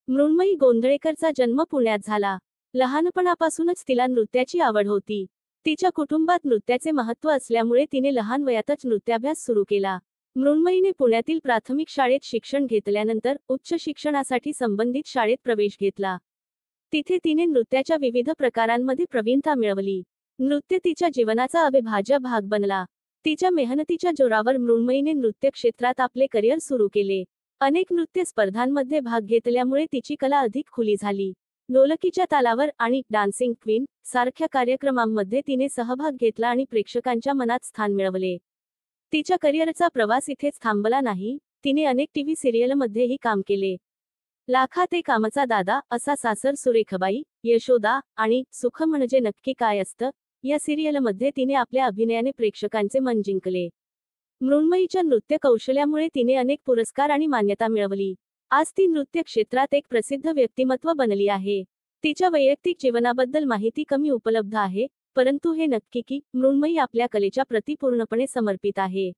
मृण्मयी गोंधळेकरचा जन्म पुण्यात झाला. लहानपणापासूनच तिला नृत्याची आवड होती. तिच्या कुटुंबात नृत्याचे महत्त्व असल्यामुळे तिने लहान वयातच नृत्याभ्यास सुरू केला. मृण्मयीने पुण्यातील प्राथमिक शाळेत शिक्षण घेतल्यानंतर उच्च शिक्षणासाठी संबंधित शाळेत प्रवेश घेतला. तिथे तिने नृत्याच्या विविध प्रकारांमध्ये प्रवीणता मिळवली. नृत्य तिच्या जीवनाचा अविभाज्य भाग बनला. तिच्या मेहनतीच्या जोरावर मृण्मयीने नृत्य क्षेत्रात आपले करिअर सुरू केले. अनेक नृत्य स्पर्धांमध्ये भाग घेतल्यामुळे तिची कला अधिक खुली झाली. ढोलकीच्या तालावर आणि डान्सिंग क्वीन सारख्या कार्यक्रमांमध्ये तिने सहभाग घेतला आणि प्रेक्षकांच्या मनात स्थान मिळवले. तिच्या करिअरचा प्रवास इथेच थांबला नाही. तिने अनेक टीव्ही सिरियलमध्येही काम केले. लाखात एक कामचा दादा, असा सासर सुरेखबाई, यशोदा आणि सुख म्हणजे नक्की काय असतं या सिरियलमध्ये तिने आपल्या अभिनयाने प्रेक्षकांचे मन जिंकले. मृण्मयीच्या नृत्य कौशल्यामुळे तिने अनेक पुरस्कार आणि मान्यता मिळवली. आज ती नृत्य क्षेत्रात एक प्रसिद्ध व्यक्तिमत्व बनली आहे. तिच्या वैयक्तिक जीवनाबद्दल माहिती कमी उपलब्ध आहे, परंतु हे नक्की की मृण्मयी आपल्या कलेच्या प्रती पूर्णपणे समर्पित आहे.